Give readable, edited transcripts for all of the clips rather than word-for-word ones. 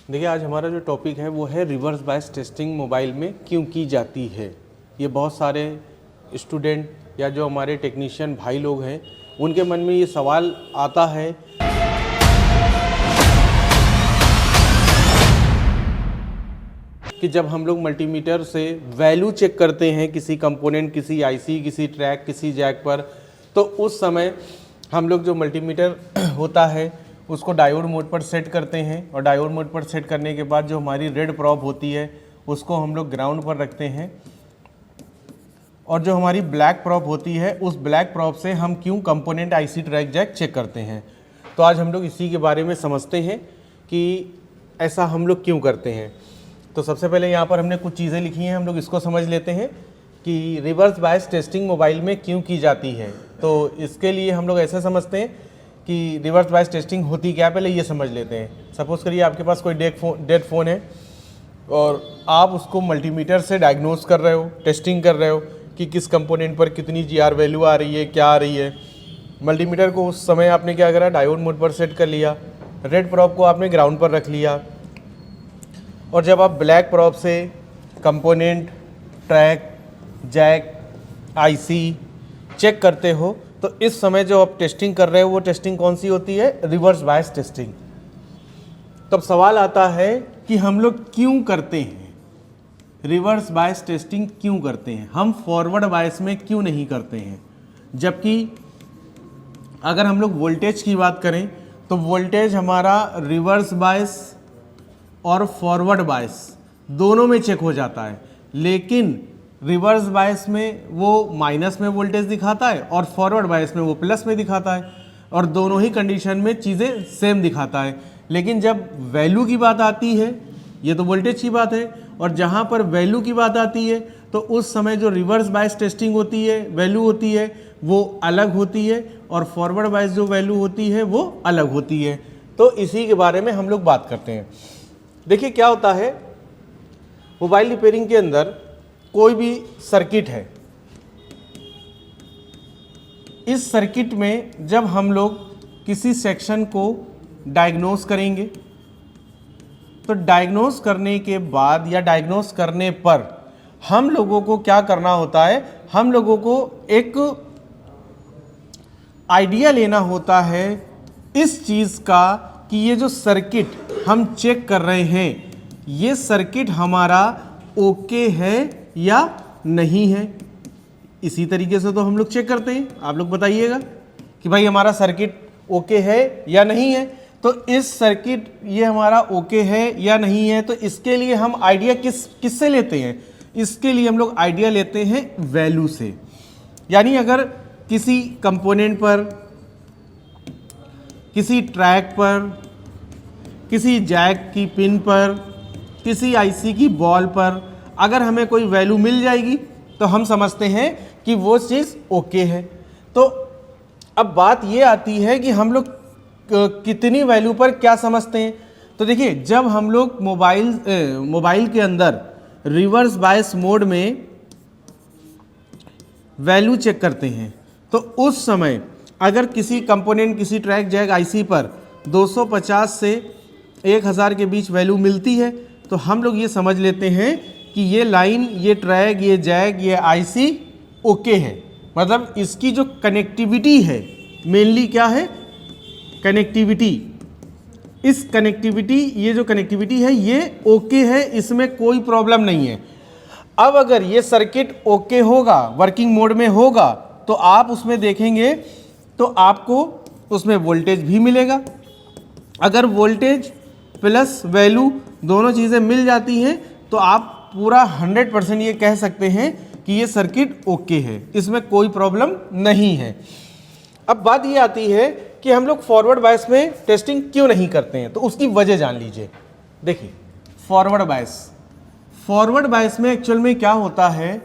देखिए, आज हमारा जो टॉपिक है वो है रिवर्स बायस टेस्टिंग मोबाइल में क्यों की जाती है। ये बहुत सारे स्टूडेंट या जो हमारे टेक्नीशियन भाई लोग हैं उनके मन में ये सवाल आता है कि जब हम लोग मल्टीमीटर से वैल्यू चेक करते हैं किसी कंपोनेंट, किसी आईसी, किसी ट्रैक, किसी जैक पर, तो उस समय हम लोग जो मल्टीमीटर होता है उसको डायोड मोड पर सेट करते हैं और डायोड मोड पर सेट करने के बाद जो हमारी रेड प्रॉब होती है उसको हम लोग ग्राउंड पर रखते हैं और जो हमारी ब्लैक प्रॉब होती है उस ब्लैक प्रॉब से हम क्यों component, IC, track, jack check करते हैं। तो आज हम लोग इसी के बारे में समझते हैं कि ऐसा हम लोग क्यों करते हैं। तो सबसे पहले यहाँ पर हमने कुछ चीज़ें लिखी हैं, हम लोग इसको समझ लेते हैं कि रिवर्स बायस टेस्टिंग मोबाइल में क्यों की जाती है। तो इसके लिए हम लोग ऐसे समझते हैं कि रिवर्स बायस टेस्टिंग होती क्या है, पहले ये समझ लेते हैं। सपोज़ करिए आपके पास कोई डेड फ़ोन है और आप उसको मल्टीमीटर से डायग्नोस कर रहे हो, टेस्टिंग कर रहे हो कि किस कंपोनेंट पर कितनी जीआर वैल्यू आ रही है, क्या आ रही है। मल्टीमीटर को उस समय आपने क्या करा, डायोड मोड पर सेट कर लिया, रेड प्रॉब को आपने ग्राउंड पर रख लिया और जब आप ब्लैक प्रॉब से component, track, jack, IC check करते हो तो इस समय जो आप टेस्टिंग कर रहे हो वो टेस्टिंग कौन सी होती है, रिवर्स बायस टेस्टिंग। तब सवाल आता है कि हम लोग क्यों करते हैं रिवर्स बायस टेस्टिंग, क्यों करते हैं, हम फॉरवर्ड बायस में क्यों नहीं करते हैं। जबकि अगर हम लोग वोल्टेज की बात करें तो वोल्टेज हमारा रिवर्स बायस और फॉरवर्ड बायस दोनों में चेक हो जाता है, लेकिन रिवर्स बायस में वो माइनस में वोल्टेज दिखाता है और फॉरवर्ड बायस में वो प्लस में दिखाता है और दोनों ही कंडीशन में चीज़ें सेम दिखाता है। लेकिन जब वैल्यू की बात आती है, ये तो वोल्टेज की बात है, और जहाँ पर वैल्यू की बात आती है तो उस समय जो रिवर्स बायस टेस्टिंग होती है, वैल्यू होती है वो अलग होती है और फॉरवर्ड बायस जो वैल्यू होती है वो अलग होती है। तो इसी के बारे में हम लोग बात करते हैं। देखिए क्या होता है, मोबाइल रिपेयरिंग के अंदर कोई भी सर्किट है, इस सर्किट में जब हम लोग किसी सेक्शन को डायग्नोस करेंगे तो डायग्नोस करने के बाद या डायग्नोस करने पर हम लोगों को क्या करना होता है, हम लोगों को एक आइडिया लेना होता है इस चीज़ का कि ये जो सर्किट हम चेक कर रहे हैं ये सर्किट हमारा ओके है या नहीं है। इसी तरीके से तो हम लोग चेक करते हैं। आप लोग बताइएगा कि भाई हमारा सर्किट ओके है या नहीं है। तो इस सर्किट ये हमारा ओके है या नहीं है, तो इसके लिए हम आइडिया किससे लेते हैं, इसके लिए हम लोग आइडिया लेते हैं वैल्यू से। यानी अगर किसी कंपोनेंट पर, किसी ट्रैक पर, किसी जैक की पिन पर, किसी आईसी की बॉल पर अगर हमें कोई वैल्यू मिल जाएगी तो हम समझते हैं कि वो चीज़ ओके है। तो अब बात ये आती है कि हम लोग कितनी वैल्यू पर क्या समझते हैं। तो देखिए, जब हम लोग मोबाइल के अंदर रिवर्स बायस मोड में वैल्यू चेक करते हैं तो उस समय अगर किसी कंपोनेंट, किसी ट्रैक, जैक, आईसी पर 250 से 1000 के बीच वैल्यू मिलती है तो हम लोग ये समझ लेते हैं कि ये लाइन, ये ट्रैक, ये जैक, ये आईसी ओके है। मतलब इसकी जो कनेक्टिविटी है, मेनली क्या है, कनेक्टिविटी। इस कनेक्टिविटी, ये जो कनेक्टिविटी है ये ओके है, इसमें कोई प्रॉब्लम नहीं है। अब अगर ये सर्किट ओके होगा, वर्किंग मोड में होगा, तो आप उसमें देखेंगे तो आपको उसमें वोल्टेज भी मिलेगा। अगर वोल्टेज प्लस वैल्यू दोनों चीज़ें मिल जाती हैं तो आप पूरा 100% ये कह सकते हैं कि ये सर्किट ओके है, इसमें कोई प्रॉब्लम नहीं है। अब बात ये आती है कि हम लोग फॉरवर्ड बायस में टेस्टिंग क्यों नहीं करते हैं, तो उसकी वजह जान लीजिए। देखिए, फॉरवर्ड बायस में एक्चुअल में क्या होता है,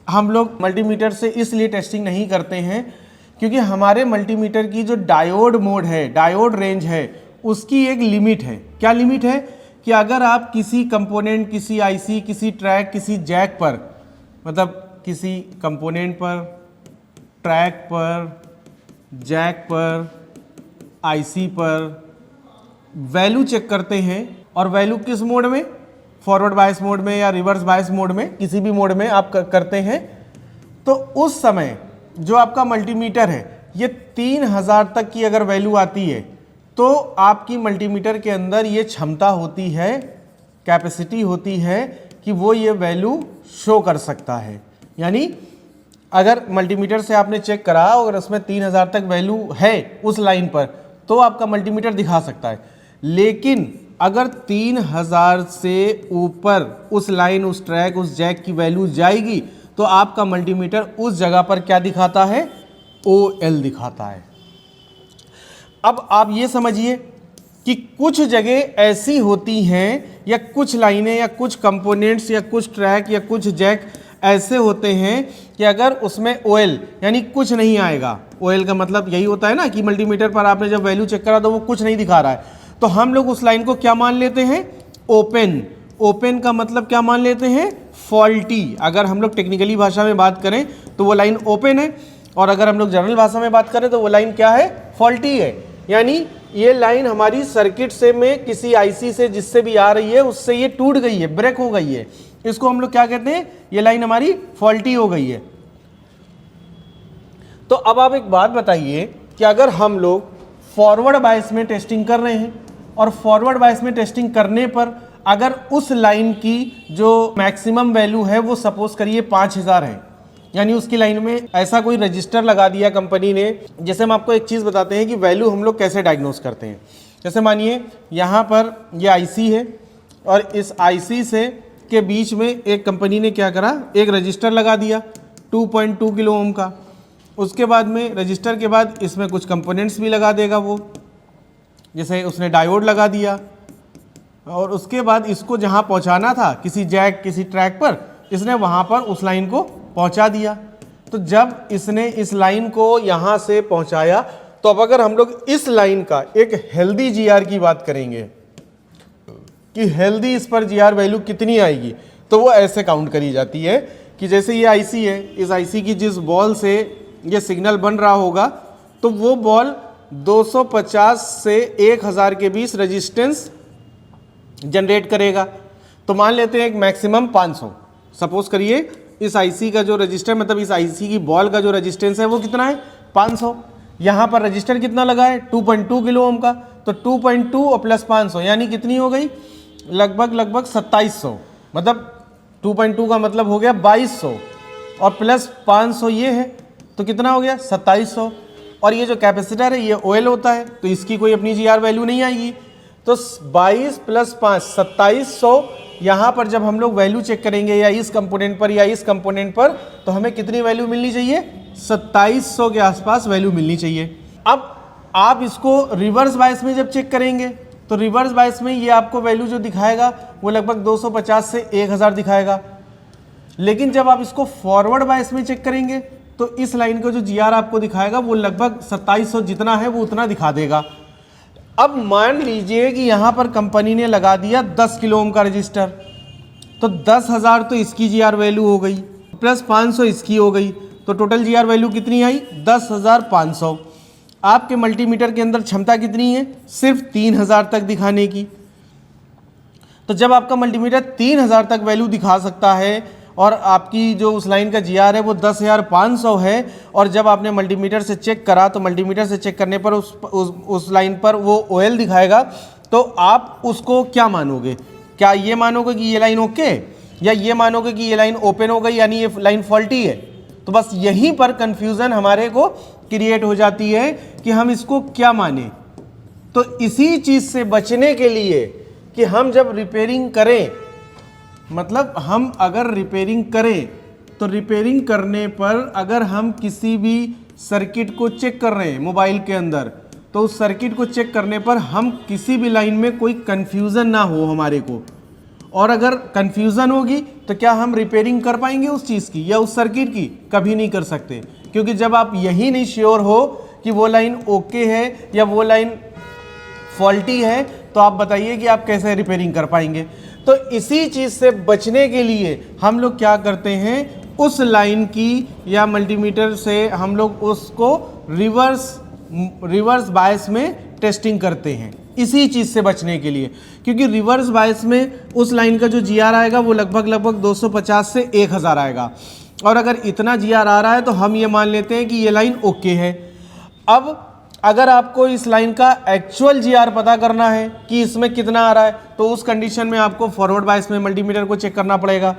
हम लोग मल्टीमीटर से इसलिए टेस्टिंग नहीं करते हैं क्योंकि हमारे मल्टीमीटर की जो डायोड मोड है, डायोड रेंज है, उसकी एक लिमिट है। क्या लिमिट है कि अगर आप किसी कंपोनेंट, किसी आईसी, किसी ट्रैक, किसी जैक पर, मतलब किसी कंपोनेंट पर, ट्रैक पर, जैक पर, आईसी पर वैल्यू चेक करते हैं और वैल्यू किस मोड में, फॉरवर्ड बायस मोड में या रिवर्स बायस मोड में, किसी भी मोड में आप करते हैं, तो उस समय जो आपका मल्टीमीटर है ये 3000 तक की अगर वैल्यू आती है तो आपकी मल्टीमीटर के अंदर ये क्षमता होती है, कैपेसिटी होती है कि वो ये वैल्यू शो कर सकता है। यानी अगर मल्टीमीटर से आपने चेक करा और उसमें 3000 तक वैल्यू है उस लाइन पर तो आपका मल्टीमीटर दिखा सकता है। लेकिन अगर 3000 से ऊपर उस लाइन, उस ट्रैक, उस जैक की वैल्यू जाएगी तो आपका मल्टीमीटर उस जगह पर क्या दिखाता है, OL दिखाता है। अब आप ये समझिए कि कुछ जगह ऐसी होती हैं या कुछ लाइनें या कुछ कंपोनेंट्स या कुछ ट्रैक या कुछ जैक ऐसे होते हैं कि अगर उसमें OL यानी कुछ नहीं आएगा, OL का मतलब यही होता है ना कि मल्टीमीटर पर आपने जब वैल्यू चेक करा तो वो कुछ नहीं दिखा रहा है, तो हम लोग उस लाइन को क्या मान लेते हैं, ओपन। ओपन का मतलब क्या मान लेते हैं, फॉल्टी। अगर हम लोग टेक्निकली भाषा में बात करें तो वो लाइन ओपन है, और अगर हम लोग जनरल भाषा में बात करें तो वो लाइन क्या है, फॉल्टी है। यानी ये लाइन हमारी सर्किट से में किसी आईसी से जिससे भी आ रही है उससे ये टूट गई है, ब्रेक हो गई है, इसको हम लोग क्या कहते हैं, ये लाइन हमारी फॉल्टी हो गई है। तो अब आप एक बात बताइए कि अगर हम लोग फॉरवर्ड बायस में टेस्टिंग कर रहे हैं और फॉरवर्ड बायस में टेस्टिंग करने पर अगर उस लाइन की जो मैक्सिमम वैल्यू है वो सपोज करिए 5000 है, यानी उसकी लाइन में ऐसा कोई रजिस्टर लगा दिया कंपनी ने। जैसे हम आपको एक चीज़ बताते हैं कि वैल्यू हम लोग कैसे डायग्नोस करते हैं। जैसे मानिए यहाँ पर ये आईसी है और इस आईसी से के बीच में एक कंपनी ने क्या करा, एक रजिस्टर लगा दिया 2.2 किलो ओम का। उसके बाद में रजिस्टर के बाद इसमें कुछ कंपोनेंट्स भी लगा देगा वो, जैसे उसने डायोड लगा दिया, और उसके बाद इसको जहाँ पहुँचाना था किसी जैक किसी ट्रैक पर, इसने वहाँ पर उस लाइन को पहुँचा दिया। तो जब इसने इस लाइन को यहाँ से पहुँचाया तो अब अगर हम लोग इस लाइन का एक हेल्दी जीआर की बात करेंगे कि हेल्दी इस पर जीआर वैल्यू कितनी आएगी, तो वो ऐसे काउंट करी जाती है कि जैसे ये आईसी है, इस आईसी की जिस बॉल से ये सिग्नल बन रहा होगा तो वो बॉल 250 से 1000 के बीच रेजिस्टेंस जनरेट करेगा। तो मान लेते हैं एक मैक्सिमम 500, सपोज करिए इस आईसी का जो रजिस्टर मतलब इस आईसी की बॉल का जो रेजिस्टेंस है वो कितना है, 500। यहाँ पर रजिस्टर कितना लगा है, 2.2 किलो ओम का, तो 2.2 और प्लस 500 यानी कितनी हो गई, लगभग 2700। मतलब 2.2 का मतलब हो गया 2200 और प्लस 500 ये है तो कितना हो गया 2700। और ये जो कैपेसिटर है ये OL होता है तो इसकी कोई अपनी जीआर वैल्यू नहीं आएगी। तो 22 प्लस 5 2700, यहाँ पर जब हम लोग वैल्यू चेक करेंगे या इस कंपोनेंट पर या इस कंपोनेंट पर तो हमें कितनी वैल्यू मिलनी चाहिए, 2700 के आसपास वैल्यू मिलनी चाहिए। अब आप इसको रिवर्स बायस में जब चेक करेंगे तो रिवर्स बायस में ये आपको वैल्यू जो दिखाएगा वो लगभग 250 से 1000 दिखाएगा। लेकिन जब आप इसको फॉरवर्ड बायस में चेक करेंगे तो इस लाइन का जो जीआर आपको दिखाएगा वो लगभग 2700 जितना है वो उतना दिखा देगा। अब मान लीजिए कि यहाँ पर कंपनी ने लगा दिया 10 किलो ओम का रजिस्टर, तो 10,000 तो इसकी जीआर वैल्यू हो गई प्लस 500 इसकी हो गई, तो टोटल जीआर वैल्यू कितनी आई, 10,500। आपके मल्टीमीटर के अंदर क्षमता कितनी है, सिर्फ 3000 तक दिखाने की। तो जब आपका मल्टीमीटर 3000 तक वैल्यू दिखा सकता है और आपकी जो उस लाइन का जीआर है वो 10,500 है, और जब आपने मल्टीमीटर से चेक करा तो मल्टीमीटर से चेक करने पर उस लाइन पर वो OL दिखाएगा, तो आप उसको क्या मानोगे, क्या ये मानोगे कि ये लाइन ओके, या ये मानोगे कि ये लाइन ओपन हो गई यानी ये लाइन फॉल्टी है। तो बस यहीं पर कंफ्यूजन हमारे को क्रिएट हो जाती है कि हम इसको क्या माने। तो इसी चीज़ से बचने के लिए कि हम जब रिपेयरिंग करें, मतलब हम अगर रिपेयरिंग करें तो रिपेयरिंग करने पर अगर हम किसी भी सर्किट को चेक कर रहे हैं मोबाइल के अंदर, तो उस सर्किट को चेक करने पर हम किसी भी लाइन में कोई कन्फ्यूज़न ना हो हमारे को। और अगर कन्फ्यूज़न होगी तो क्या हम रिपेयरिंग कर पाएंगे उस चीज़ की या उस सर्किट की, कभी नहीं कर सकते। क्योंकि जब आप यही नहीं श्योर हो कि वो लाइन ओके है या वो लाइन फॉल्टी है तो आप बताइए कि आप कैसे रिपेयरिंग कर पाएंगे। तो इसी चीज़ से बचने के लिए हम लोग क्या करते हैं, उस लाइन की या मल्टीमीटर से हम लोग उसको रिवर्स बायस में टेस्टिंग करते हैं। इसी चीज़ से बचने के लिए, क्योंकि रिवर्स बायस में उस लाइन का जो GR आएगा वो लगभग 250 से 1000 आएगा, और अगर इतना GR आ रहा है तो हम ये मान लेते हैं कि ये लाइन ओके है। अब अगर आपको इस लाइन का एक्चुअल GR पता करना है कि इसमें कितना आ रहा है, तो उस कंडीशन में आपको फॉरवर्ड बायस में मल्टीमीटर को चेक करना पड़ेगा।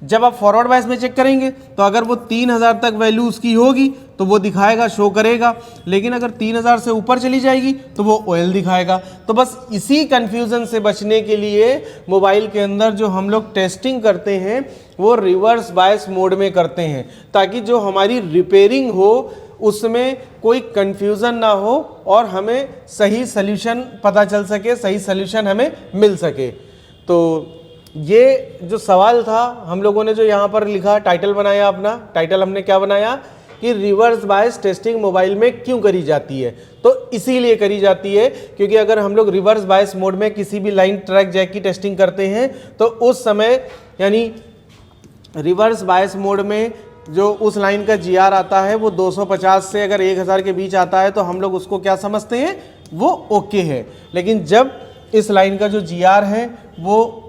जब आप फॉरवर्ड बायस में चेक करेंगे तो अगर वो 3000 तक वैल्यू उसकी होगी तो वो दिखाएगा, शो करेगा, लेकिन अगर 3000 से ऊपर चली जाएगी तो वो OL दिखाएगा। तो बस इसी कन्फ्यूज़न से बचने के लिए मोबाइल के अंदर जो हम लोग टेस्टिंग करते हैं वो रिवर्स बायस मोड में करते हैं, ताकि जो हमारी रिपेयरिंग हो उसमें कोई कन्फ्यूज़न ना हो और हमें सही सल्यूशन पता चल सके, सही सल्यूशन हमें मिल सके। तो ये जो सवाल था हम लोगों ने जो यहाँ पर लिखा, टाइटल बनाया अपना, टाइटल हमने क्या बनाया कि रिवर्स बायस टेस्टिंग मोबाइल में क्यों करी जाती है। तो इसीलिए करी जाती है क्योंकि अगर हम लोग रिवर्स बायस मोड में किसी भी लाइन ट्रैक जैक की टेस्टिंग करते हैं तो उस समय यानी रिवर्स बायस मोड में जो उस लाइन का GR आता है वो 250 से अगर 1000 के बीच आता है तो हम लोग उसको क्या समझते हैं, वो ओके है। लेकिन जब इस लाइन का जो GR है वो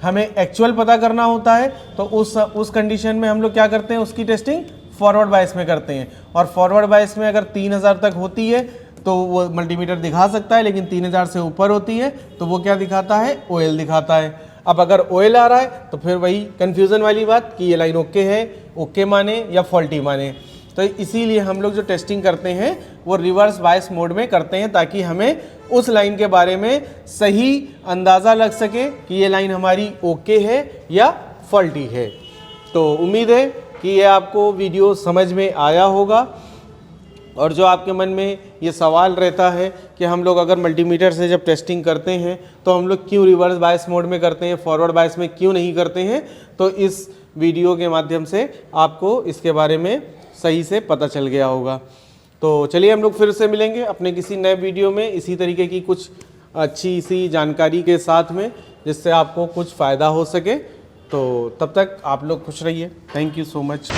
हमें एक्चुअल पता करना होता है तो उस कंडीशन में हम लोग क्या करते हैं, उसकी टेस्टिंग फॉरवर्ड बायस में करते हैं। और फॉरवर्ड बायस में अगर 3000 तक होती है तो वो मल्टीमीटर दिखा सकता है, लेकिन 3000 से ऊपर होती है तो वो क्या दिखाता है, OL दिखाता है। अब अगर OL आ रहा है तो फिर वही कन्फ्यूज़न वाली बात कि ये लाइन ओके है, ओके माने या फॉल्टी माने। तो इसीलिए हम लोग जो टेस्टिंग करते हैं वो रिवर्स बायस मोड में करते हैं, ताकि हमें उस लाइन के बारे में सही अंदाज़ा लग सके कि ये लाइन हमारी ओके है या फॉल्टी है। तो उम्मीद है कि ये आपको वीडियो समझ में आया होगा, और जो आपके मन में ये सवाल रहता है कि हम लोग अगर मल्टीमीटर से जब टेस्टिंग करते हैं तो हम लोग क्यों रिवर्स बायस मोड में करते हैं, फॉरवर्ड बायस में क्यों नहीं करते हैं, तो इस वीडियो के माध्यम से आपको इसके बारे में सही से पता चल गया होगा। तो चलिए हम लोग फिर से मिलेंगे अपने किसी नए वीडियो में इसी तरीके की कुछ अच्छी सी जानकारी के साथ में, जिससे आपको कुछ फ़ायदा हो सके। तो तब तक आप लोग खुश रहिए। Thank you so much.